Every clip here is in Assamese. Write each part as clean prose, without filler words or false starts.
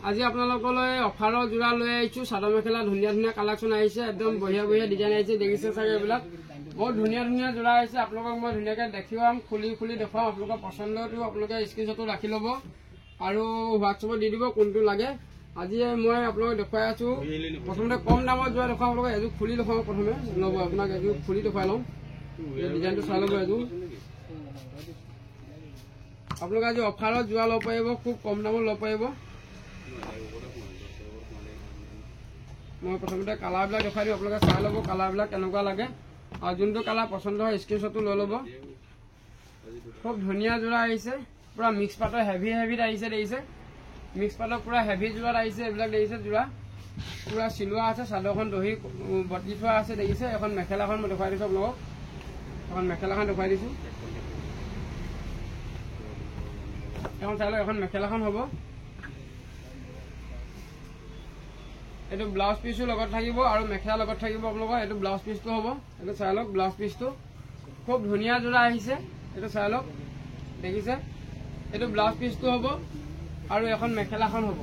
আজি আপোনালোকলৈ অফাৰৰ যোৰা লৈ আহিছোঁ। চাদৰ মেখেলা ধুনীয়া ধুনীয়া কালেকশ্যন আহিছে, একদম বঢ়িয়া বঢ়িয়া ডিজাইন আহিছে। দেখিছে চাগে এইবিলাক বহুত ধুনীয়া ধুনীয়া যোৰা আহিছে। আপোনালোকক মই ধুনীয়াকৈ দেখুৱাম, খুলি খুলি দেখুৱাম। আপোনালোকৰ পচন্দটো আপোনালোকে স্ক্ৰীনশ্বটো ৰাখি ল'ব আৰু হোৱাটছএপত দি দিব কোনটো লাগে। আজি মই আপোনালোকক দেখুৱাই আছোঁ। প্ৰথমতে কম দামত যোৰা দেখুৱাম। আপোনালোকে এযোৰ খুলি দেখুৱাম। প্ৰথমে ল'ব, আপোনাক এযোৰ খুলি দেখুৱাই লওঁ। ডিজাইনটো চাই ল'ব এযোৰ। আপোনালোকে আজি অফাৰত যোৰা ল'ব পাৰিব, খুব কম দামত ল'ব পাৰিব। মই প্ৰথমতে কালাৰবিলাক দেখাই দিওঁ, আপোনালোকে চাই ল'ব কালাৰবিলাক কেনেকুৱা লাগে আৰু যোনটো কালাৰ পচন্দ হয় স্ক্ৰীনশ্বটটো লৈ ল'ব। খুব ধুনীয়া যোৰা আহিছে, পুৰা মিক্স পাটৰ হেভি হেভিত আহিছে। দেখিছে মিক্স পাটৰ পুৰা হেভি যোৰাত আহিছে। এইবিলাক দেখিছে যোৰা পুৰা চিলোৱা আছে, চাদৰখন দহি বটি থোৱা আছে। দেখিছে এখন মেখেলাখন মই দেখুৱাই দিছোঁ আপোনালোকক। এখন মেখেলাখন দেখুৱাই দিছোঁ, এখন চাই লওক। এখন মেখেলাখন হ'ব, এইটো ব্লাউজ পিছো লগত থাকিব আৰু মেখেলা লগত থাকিব আপোনালোকৰ। এইটো ব্লাউজ পিচটো হ'ব, এইটো চাই লওক ব্লাউজ পিচটো। খুব ধুনীয়া যোৰা আহিছে, এইটো চাই লওক। দেখিছে এইটো ব্লাউজ পিচটো হ'ব আৰু এখন মেখেলাখন হ'ব।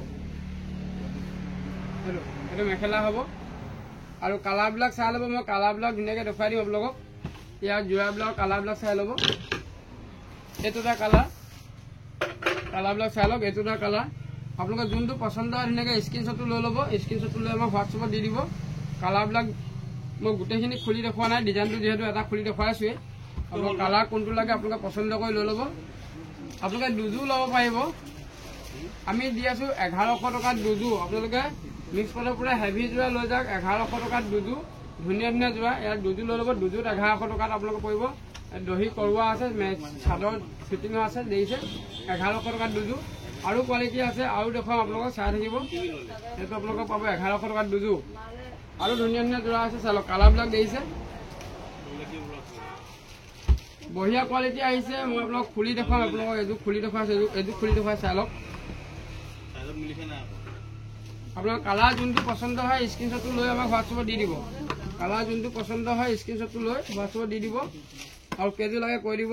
এইটো মেখেলা হ'ব আৰু কালাৰবিলাক চাই ল'ব। মই কালাৰবিলাক ধুনীয়াকৈ দেখুৱাই দিম আপোনালোকক। ইয়াৰ যোৰাবিলাকৰ কালাৰবিলাক চাই ল'ব। এইটো এটা কালাৰ, কালাৰবিলাক চাই লওক। এইটো এটা কালাৰ। আপোনালোকে যোনটো পচন্দ হয় ধুনীয়াকৈ স্ক্ৰীনশ্বটটো লৈ ল'ব। স্ক্ৰীনশ্বটটো লৈ আমাক হোৱাটছএপত দি দিব। কালাৰবিলাক মই গোটেইখিনি খুলি দেখুওৱা নাই, ডিজাইনটো যিহেতু এটা খুলি দেখুৱাইছোৱেই। আপোনালোকৰ কালাৰ কোনটো লাগে আপোনালোকে পচন্দ কৰি লৈ ল'ব। আপোনালোকে দুযোৰ ল'ব পাৰিব। আমি দি আছোঁ 1100 টকাত দুযোৰ। আপোনালোকে মিক্স পাটৰ পৰা হেভি যোৰা লৈ যাওক, 1100 টকাত দুযোৰ। ধুনীয়া ধুনীয়া যোৰা, ইয়াত দুযোৰ লৈ ল'ব। দুযোৰত 1100 টকাত আপোনালোকে পৰিব। দহি কৰোৱা আছে, চাদৰ ফিটিঙো আছে। দেখিছে 1100 টকাত দুযোৰ। আৰু কোৱালিটি আছে, আৰু দেখুৱাম আপোনালোকক, চাই থাকিব। সেইটো আপোনালোকক পাব 1100 টকাত দুযোৰ। আৰু ধুনীয়া ধুনীয়া যোৰা আছে, চাই লওক। কালাৰবিলাক দেখিছে বঢ়িয়া কোৱালিটি আহিছে। মই আপোনালোকক খুলি দেখুৱাম। আপোনালোকক এযোৰ খুলি দেখুৱাইছোঁ, এযোৰ খুলি দেখুৱাই চাই লওক। আপোনাৰ কালাৰ যোনটো পচন্দ হয় স্ক্ৰীনশ্বটটো লৈ আমাক হোৱাটছএপত দি দিব। কালাৰ যোনটো পচন্দ হয় স্ক্ৰীনশ্বটটো লৈ হোৱাটছএপত দি দিব আৰু কেইযোৰ লাগে কৈ দিব।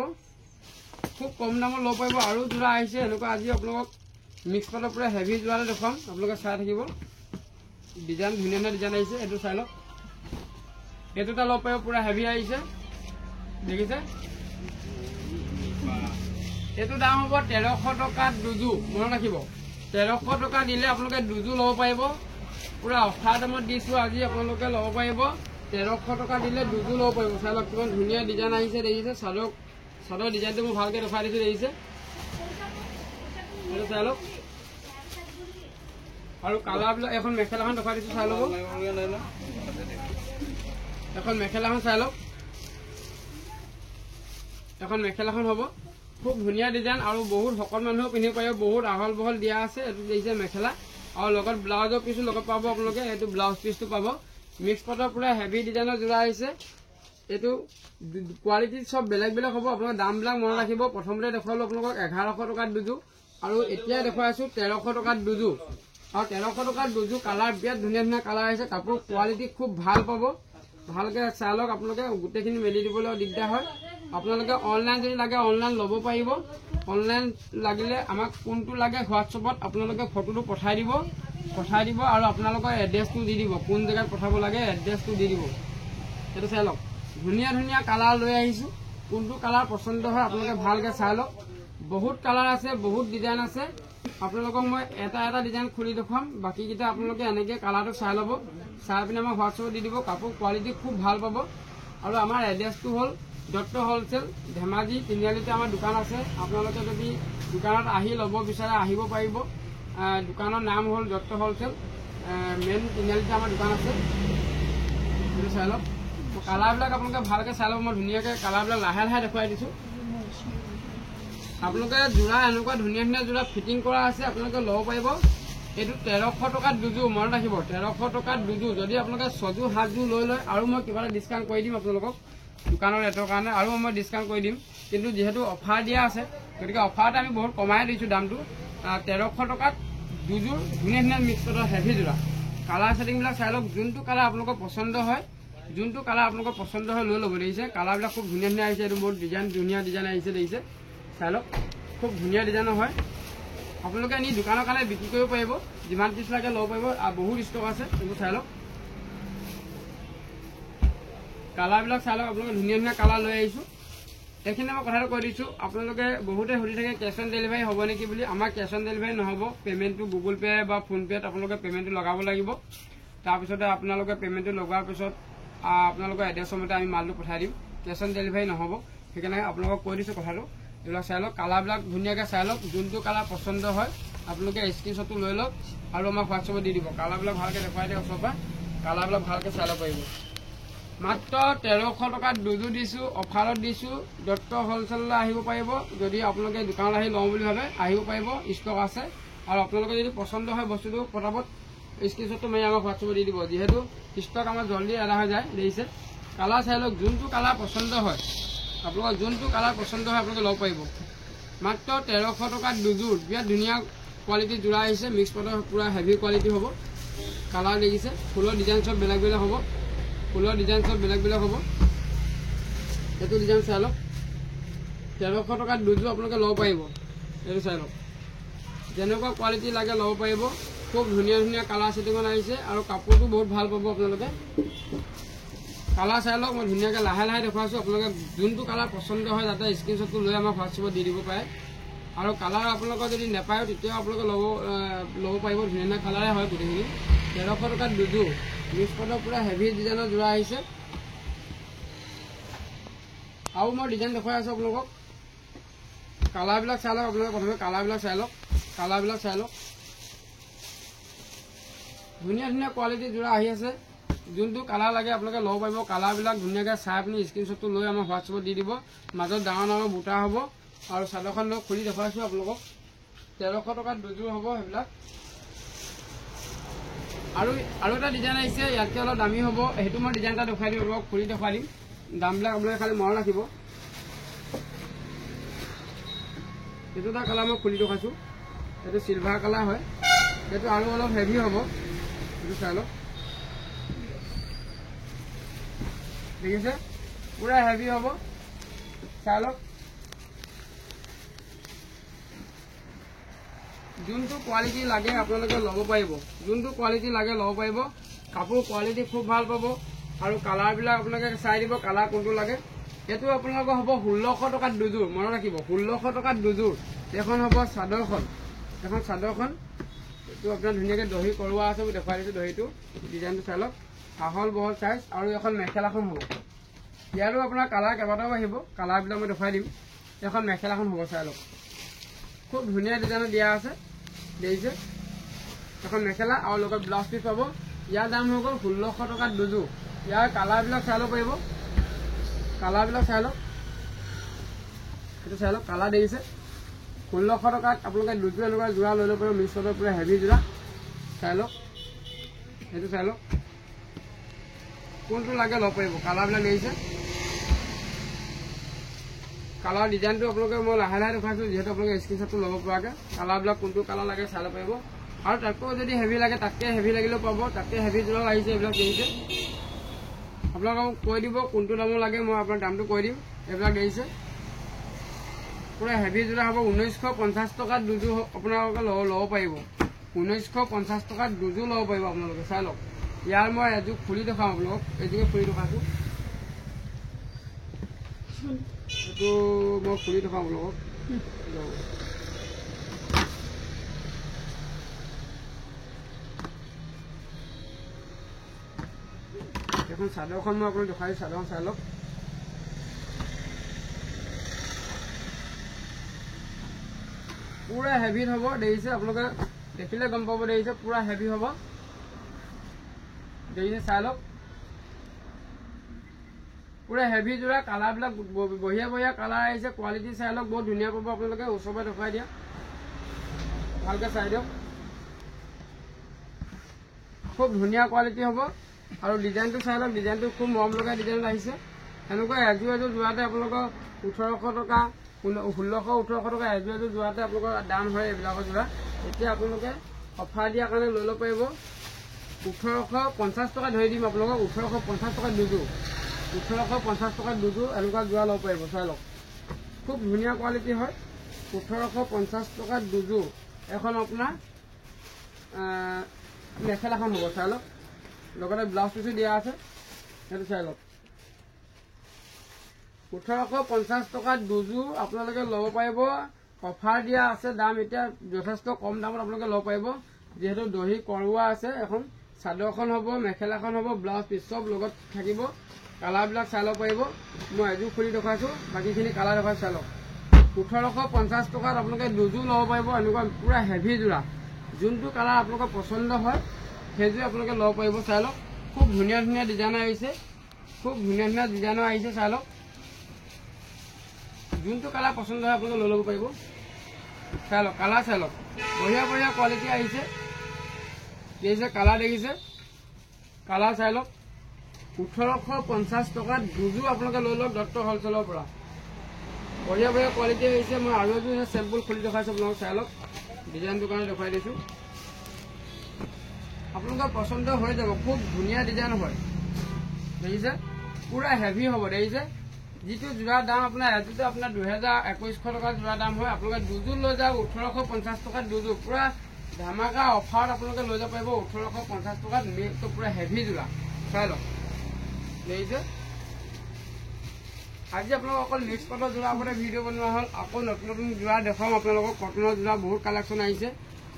খুব কম দামত ল'ব পাৰিব। আৰু যোৰা আহিছে এনেকুৱা। আজি আপোনালোকক মিক্স পাটৰ পৰা হেভি যোৰাতে দেখুৱাম, আপোনালোকে চাই থাকিব। ডিজাইন ধুনীয়া ধুনীয়া ডিজাইন আহিছে, এইটো চাই লওক। এইটো এটা ল'ব পাৰিব, পুৰা হেভি আহিছে। দেখিছে এইটো দাম হ'ব 1300 টকাত দুযোৰ। মনত ৰাখিব, 1300 টকা দিলে আপোনালোকে দুযোৰ ল'ব পাৰিব। পুৰা অফাৰ দামত দিছোঁ আজি, আপোনালোকে ল'ব পাৰিব। 1300 টকা দিলে দুযোৰ ল'ব পাৰিব। চাই লওক কিমান ধুনীয়া ডিজাইন আহিছে। দেখিছে চাদৰ ডিজাইনটো মই ভালকৈ দেখুৱাই দিছোঁ। দেখিছে এইটো চাই লওক। আৰু কালাৰবিলাক এখন মেখেলাখন দেখুৱাই দিছোঁ, চাই ল'ব। এখন মেখেলাখন চাই লওক। এখন মেখেলাখন হ'ব, খুব ধুনীয়া ডিজাইন আৰু বহুত শকত মানুহেও পিন্ধিব পাৰিব। বহুত আহল বহল দিয়া আছে। এইটো দেখিছে মেখেলা আৰু লগত ব্লাউজৰ পিছো লগত পাব আপোনালোকে। এইটো ব্লাউজ পিচটো পাব। মিক্স পাটৰ পৰা হেভি ডিজাইনৰ যোৰা আহিছে। এইটো কোৱালিটি চব বেলেগ বেলেগ হ'ব। আপোনালোকে দামবিলাক মনত ৰাখিব। প্ৰথমতে দেখুৱালোঁ আপোনালোকক 1100 টকাত দুযোৰ আৰু এতিয়া দেখুৱাইছোঁ 1300 টকাত দুযোৰ। আৰু 1300 টকাত দুযোৰ। কালাৰ বিৰাট ধুনীয়া ধুনীয়া কালাৰ আহিছে। কাপোৰ কোৱালিটি খুব ভাল পাব। ভালকৈ চাই লওক। আপোনালোকে গোটেইখিনি মেলি দিবলৈ দিগদাৰ হয়। আপোনালোকে অনলাইন যদি লাগে অনলাইন ল'ব পাৰিব। অনলাইন লাগিলে আমাক কোনটো লাগে হোৱাটছএপত আপোনালোকে ফটোটো পঠাই দিব আৰু আপোনালোকৰ এড্ৰেছটো দি দিব। কোন জেগাত পঠাব লাগে এড্ৰেছটো দি দিব। সেইটো চাই লওক। ধুনীয়া ধুনীয়া কালাৰ লৈ আহিছোঁ। কোনটো কালাৰ পচন্দ হয় আপোনালোকে ভালকৈ চাই লওক। বহুত কালাৰ আছে, বহুত ডিজাইন আছে। আপোনালোকক মই এটা এটা ডিজাইন খুলি দেখুৱাম। বাকীকেইটা আপোনালোকে এনেকৈ কালাৰটো চাই ল'ব। চাই পিনে আমাক হোৱাটছএপত দি দিব। কাপোৰ কোৱালিটি খুব ভাল পাব। আৰু আমাৰ এড্ৰেছটো হ'ল দত্ত হ'লচেল, ধেমাজি তিনিআলিতে আমাৰ দোকান আছে। আপোনালোকে যদি দোকানত আহি ল'ব বিচাৰে আহিব পাৰিব। দোকানৰ নাম হ'ল দত্ত হ'লচেল, মেইন তিনিআলিতে আমাৰ দোকান আছে। সেইটো চাই লওক। কালাৰবিলাক আপোনালোকে ভালকৈ চাই ল'ব। মই ধুনীয়াকৈ কালাৰবিলাক লাহে লাহে দেখুৱাই দিছোঁ। আপোনালোকে যোৰা এনেকুৱা ধুনীয়া ধুনীয়া যোৰা ফিটিং কৰা আছে, আপোনালোকে ল'ব পাৰিব। এইটো 1300 টকাত দুযোৰ। মনত ৰাখিব 1300 টকাত দুযোৰ। যদি আপোনালোকে 6যোৰ 7যোৰ লৈ লয় আৰু মই কিবা এটা ডিছকাউণ্ট কৰি দিম আপোনালোকক। দোকানৰ ৰেটৰ কাৰণে আৰু মই ডিছকাউণ্ট কৰি দিম। কিন্তু যিহেতু অফাৰ দিয়া আছে গতিকে অফাৰতে আমি বহুত কমাই দিছোঁ দামটো। 1300 টকাত দুযোৰ ধুনীয়া ধুনীয়া মিক্স পাটৰ হেভি যোৰা। কালাৰ ছেটিংবিলাক চাই লওক। যোনটো কালাৰ আপোনালোকৰ পচন্দ হয় লৈ ল'ব। দেখিছে কালাৰবিলাক খুব ধুনীয়া ধুনীয়া আহিছে। এইটো বহুত ধুনীয়া ডিজাইন আহিছে। দেখিছে চাই লওক, খুব ধুনীয়া ডিজাইনৰ হয়। আপোনালোকে আনি দোকানৰ কাৰণে বিক্ৰী কৰিব পাৰিব, যিমান পিছ লাগে ল'ব পাৰিব। আৰু বহুত ষ্টক আছে, এইবোৰ চাই লওক। কালাৰবিলাক চাই লওক, আপোনালোকে ধুনীয়া ধুনীয়া কালাৰ লৈ আহিছোঁ। এইখিনি মই কথাটো কৈ দিছোঁ, আপোনালোকে বহুতে সুধি থাকে কেছ অন ডেলিভাৰী হ'ব নেকি বুলি। আমাৰ কেছ অন ডেলিভাৰী নহ'ব। পে'মেণ্টটো গুগল পে' বা ফোনপে'ত আপোনালোকে পে'মেণ্টটো লগাব লাগিব। তাৰপিছতে আপোনালোকে পে'মেণ্টটো লগোৱাৰ পিছত আপোনালোকৰ এড্ৰেছৰ মতে আমি মালটো পঠাই দিম। কেছ অন ডেলিভাৰী নহ'ব, সেইকাৰণে আপোনালোকক কৈ দিছোঁ কথাটো। এইবিলাক চাই লওক, কালাৰবিলাক ধুনীয়াকৈ চাই লওক। যোনটো কালাৰ পচন্দ হয় আপোনালোকে স্ক্ৰীনশ্বটটো লৈ লওক আৰু আমাক হোৱাটছএপত দি দিব। কালাৰবিলাক ভালকৈ দেখুৱাই দিয়ে ওচৰৰ পৰা, কালাৰবিলাক ভালকৈ চাই ল'ব পাৰিব। মাত্ৰ 1300 টকাত দুযোৰ দিছোঁ, অফাৰত দিছোঁ। দত্ত হ'লচেললৈ আহিব পাৰিব। যদি আপোনালোকে দোকানত আহি লওঁ বুলি ভাবে আহিব পাৰিব, ষ্টক আছে। আৰু আপোনালোকে যদি পচন্দ হয় বস্তুটো পটাপট স্ক্ৰীনশ্বটটো মাৰি আমাক হোৱাটছএপত দি দিব, যিহেতু ষ্টক আমাৰ জল্দি আদা হৈ যায়। দেখিছে কালাৰ চাই লওক, যোনটো কালাৰ পচন্দ হয় আপোনালোকৰ আপোনালোকে ল'ব পাৰিব। মাত্ৰ 1300 টকাত দুযোৰ, বিৰাট ধুনীয়া কোৱালিটি যোৰা আহিছে। মিক্স পাটৰ পূৰা হেভি কোৱালিটি হ'ব। কালাৰ দেখিছে, ফুলৰ ডিজাইন চব বেলেগ বেলেগ হ'ব। এইটো ডিজাইন চাই লওক, 1300 টকাত দুযোৰ আপোনালোকে ল'ব পাৰিব। এইটো চাই লওক, যেনেকুৱা কোৱালিটি লাগে ল'ব পাৰিব। খুব ধুনীয়া ধুনীয়া কালাৰ ছেটিঙত আহিছে আৰু কাপোৰটো বহুত ভাল পাব আপোনালোকে। কালাৰ চাই লওক, মই ধুনীয়াকৈ লাহে লাহে দেখুৱাইছোঁ। আপোনালোকে যোনটো কালাৰ পচন্দ হয় তাতে স্ক্ৰীনশ্বটটো লৈ আমাক হোৱাটছএপত দি দিব পাৰে। আৰু কালাৰ আপোনালোকৰ যদি নাপায় তেতিয়াও আপোনালোকে ল'ব পাৰিব। ধুনীয়া ধুনীয়া কালাৰে হয় গোটেইখিনি। 1300 টকাত দুযোৰ, মিক্স পাটৰ পূৰা হেভি ডিজাইনৰ যোৰা আহিছে। আৰু মই ডিজাইন দেখুৱাই আছোঁ আপোনালোকক। কালাৰবিলাক চাই লওক, আপোনালোকে প্ৰথমে কালাৰবিলাক চাই লওক। ধুনীয়া ধুনীয়া কোৱালিটি যোৰা আহি আছে। যোনটো কালাৰ লাগে আপোনালোকে ল'ব পাৰিব। কালাৰবিলাক ধুনীয়াকৈ চাই আপুনি স্ক্ৰীনশ্বটটো লৈ আমাৰ হোৱাটছএপত দি দিব। মাজত ডাঙৰ ডাঙৰ বুটা হ'ব আৰু চাদৰখন লৈ খুলি দেখুৱাইছোঁ আপোনালোকক। 1300 টকাত দুযোৰ হ'ব সেইবিলাক। আৰু এটা ডিজাইন আহিছে, ইয়াতকৈ অলপ দামী হ'ব। সেইটো মই ডিজাইন এটা দেখুৱাই দিম, আপোনালোকক খুলি দেখুৱাই দিম। দামবিলাক আপোনালোকে খালি মনত ৰাখিব। এইটো এটা কালাৰ মই খুলি দেখুৱাইছোঁ, এইটো চিলভাৰ কালাৰ হয়। সেইটো আৰু অলপ হেভি হ'ব। এইটো চাই লওক, দেখিছে পূৰা হেভি হ'ব। চাই লওক, যোনটো কোৱালিটি লাগে আপোনালোকে ল'ব পাৰিব। কাপোৰ কোৱালিটি খুব ভাল পাব। আৰু কালাৰবিলাক আপোনালোকে চাই দিব, কালাৰ কোনটো লাগে। এইটো আপোনালোকৰ হ'ব 1600 টকাত দুযোৰ। মনত ৰাখিব, 1600 টকাত দুযোৰ। এখন হ'ব চাদৰখন, এইটো আপোনাৰ ধুনীয়াকৈ দহি কৰোৱা আছে। মই দেখুৱাই দিছোঁ দহিটো। ডিজাইনটো চাই লওক, আহল বহল চাইজ। আৰু এখন মেখেলাখন হ'ব। ইয়াৰো আপোনাৰ কালাৰ কেইবাটাও আহিব, কালাৰবিলাক মই দেখুৱাই দিম। এখন মেখেলাখন হ'ব, চাই লওক। খুব ধুনীয়া ডিজাইনত দিয়া আছে, দেখিছে। এখন মেখেলা আৰু লগত ব্লাউজ পিচ পাব। ইয়াৰ দাম হৈ গ'ল 1600 টকাত দুযোৰ। ইয়াৰ কালাৰবিলাক চাই ল'ব পাৰিব। এইটো চাই লওক, কালাৰ দেখিছে। 1600 টকাত আপোনালোকে দুযোৰ এনেকুৱা যোৰা লৈ ল'ব পাৰিব। মিক্স পাটৰ পূৰা হেভি যোৰা। চাই লওক, সেইটো চাই লওক, কোনটো লাগে ল'ব পাৰিব। কালাৰবিলাক দেখিছে। কালাৰ ডিজাইনটো আপোনালোকে মই লাহে লাহে দেখুৱাইছোঁ, যিহেতু আপোনালোকে স্ক্ৰীনশ্বটটো ল'ব পৰাকৈ। কালাৰবিলাক কোনটো কালাৰ লাগে চাই ল'ব পাৰিব। আৰু তাতকৈ যদি হেভি লাগে তাতকৈ হেভি লাগিলেও পাব। তাতকৈ হেভি যোৰা আহিছে, এইবিলাক দেখিছে। আপোনালোকক কৈ দিব কোনটো দামৰ লাগে, মই আপোনাক দামটো কৈ দিম। এইবিলাক দেখিছে পূৰা হেভি যোৰা হ'ব। 1950 টকাত দুযোৰ আপোনালোকে ল'ব পাৰিব। 1950 টকাত দুযোৰ ল'ব পাৰিব আপোনালোকে। চাই লওক, ইয়াৰ মই এযোৰ খুলি দেখাওঁ আপোনালোকক। এইযোৰকে খুলি দেখাইছোঁ, এইটো মই খুলি দেখাওঁ আপোনালোকক। এখন চাদৰখন মই আপোনাক দেখাইছোঁ, চাদৰখন চাই লওক। পূৰা হেভিত হ'ব, দেখিছে। আপোনালোকে দেখিলে গম পাব, দেখিছে পূৰা হেভি হ'ব, দেখিছে। চাই লওক, পূৰা হেভি যোৰা। কালাৰবিলাক বঢ়িয়া বঢ়িয়া কালাৰ আহিছে। কোৱালিটি চাই লওক, বহুত ধুনীয়া পাব আপোনালোকে। ওচৰৰ পৰা দেখুৱাই দিয়া, ভালকৈ চাই দিয়ক। খুব ধুনীয়া কোৱালিটি হ'ব। আৰু ডিজাইনটো চাই লওক, ডিজাইনটো খুব মৰম লগা ডিজাইনত আহিছে। এনেকুৱা এযোৰ যোৰাতে আপোনালোকৰ 1800 টকা, 1600, 1800 টকা এযোৰ যোৰাতে আপোনালোকৰ দাম হয় এইবিলাকৰ যোৰা। এতিয়া আপোনালোকে অফাৰ দিয়াৰ কাৰণে লৈ ল'ব পাৰিব। 1850 টকা ধৰি দিম আপোনালোকক। 1850 টকাত দুযোৰ, 1850 টকাত দুযোৰ এনেকুৱা যোৰা ল'ব পাৰিব। চাই লওক, খুব ধুনীয়া কোৱালিটি হয়। 1850 টকাত দুযোৰ এখন আপোনাৰ মেখেলাখন হ'ব চাই লওক লগতে ব্লাউজ পিছো দিয়া আছে সেইটো চাই লওক 1850 টকাত দুযোৰ আপোনালোকে ল'ব পাৰিব অফাৰ দিয়া আছে দাম এতিয়া যথেষ্ট কম দামত আপোনালোকে ল'ব পাৰিব যেহেতু দহি কৰোৱা আছে এখন চাদৰখন হ'ব মেখেলাখন হ'ব ব্লাউজ পিছ চব লগত থাকিব কালাৰবিলাক চাই ল'ব পাৰিব মই এযোৰ খুলি দেখুৱাইছোঁ বাকীখিনি কালাৰ দেখুৱাই চাই লওক 1850 টকাত আপোনালোকে দুযোৰ ল'ব পাৰিব এনেকুৱা পুৰা হেভি যোৰা যোনটো কালাৰ আপোনালোকৰ পচন্দ হয় সেইযোৰ আপোনালোকে ল'ব পাৰিব চাই লওক খুব ধুনীয়া ধুনীয়া ডিজাইন আহিছে খুব ধুনীয়া ধুনীয়া ডিজাইনৰ আহিছে চাই লওক যোনটো কালাৰ পচন্দ হয় আপোনালোকে লৈ ল'ব পাৰিব চাই লওক কালাৰ চাই লওক বঢ়িয়া বঢ়িয়া কোৱালিটি আহিছে দেখিছে কালাৰ দেখিছে কালাৰ চাই লওক 1850 টকাত দুযোৰ আপোনালোকে লৈ লওক দত্ত হ'লচেলৰ পৰা বঢ়িয়া বঢ়িয়া কোৱালিটি আহিছে মই আৰু এযোৰ চেম্পুল খুলি দেখাইছোঁ আপোনালোকক চাই লওক ডিজাইনটোৰ কাৰণে দেখুৱাই দিছোঁ আপোনালোকৰ পচন্দ হৈ যাব খুব ধুনীয়া ডিজাইন হয় দেখিছে পুৰা হেভি হ'ব দেখিছে যিটো যোৰা দাম আপোনাৰ এযোৰতে আপোনাৰ 2100 টকা যোৰা দাম হয় আপোনালোকে দুযোৰ লৈ যাওক 1850 টকাত দুযোৰ পুৰা ধামাকা অফাৰত আপোনালোকে লৈ যাব পাৰিব 1850 টকাত মেকটো পুৰা হেভি যোৰা চাই লওক দেখিছে আজি আপোনালোকক অকল মিক্স পাটৰ যোৰা ওপৰতে ভিডিঅ' বনোৱা হ'ল আকৌ নতুন নতুন যোৰা দেখাম আপোনালোকক কটনৰ যোৰা বহুত কালেকশ্যন আহিছে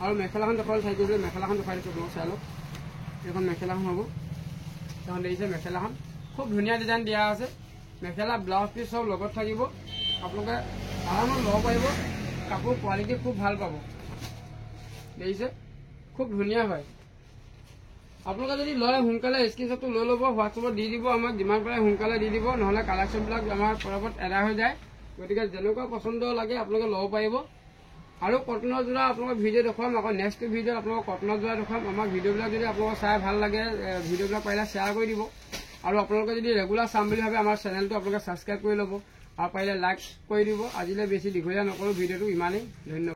আৰু মেখেলাখন দেখুৱাবলৈ চাই দিবলৈ মেখেলাখন দেখুৱাই দিছোঁ আপোনালোক চাই লওক এইখন মেখেলাখন হ'ব এখন দেখিছে মেখেলাখন খুব ধুনীয়া ডিজাইন দিয়া আছে মেখেলা ব্লাউজ পিছ চব লগত থাকিব আপোনালোকে আৰামত ল'ব পাৰিব কাপোৰ কোৱালিটি খুব ভাল পাব দেখিছে খুব ধুনীয়া হয় আপোনালোকে যদি লয় সোনকালে স্ক্ৰীনশ্বটটো লৈ ল'ব হোৱাটছএপত দি দিব আমাক যিমান পাৰে সোনকালে দি দিব নহ'লে কালেকশ্যনবিলাক আমাৰ পৰাপত এদায় হৈ যায় গতিকে যেনেকুৱা পচন্দ লাগে আপোনালোকে ল'ব পাৰিব আৰু কটনৰ যোৰা আপোনালোকৰ ভিডিঅ' দেখুৱাম আকৌ নেক্সট ভিডিঅ'ত আপোনালোকক কটনৰ যোৰা দেখুৱাম আমাৰ ভিডিঅ'বিলাক যদি আপোনালোকৰ চাই ভাল লাগে ভিডিঅ'বিলাক পাৰিলে শ্বেয়াৰ কৰি দিব আৰু আপোনালোকে যদি ৰেগুলাৰ চাম বুলি ভাবে আমাৰ চেনেলটো আপোনালোকে ছাবস্ক্ৰাইব কৰি ল'ব আৰু পাৰিলে লাইক কৰি দিব আজিলৈ বেছি দীঘলীয়া নকৰোঁ ভিডিঅ'টো ইমানেই ধন্যবাদ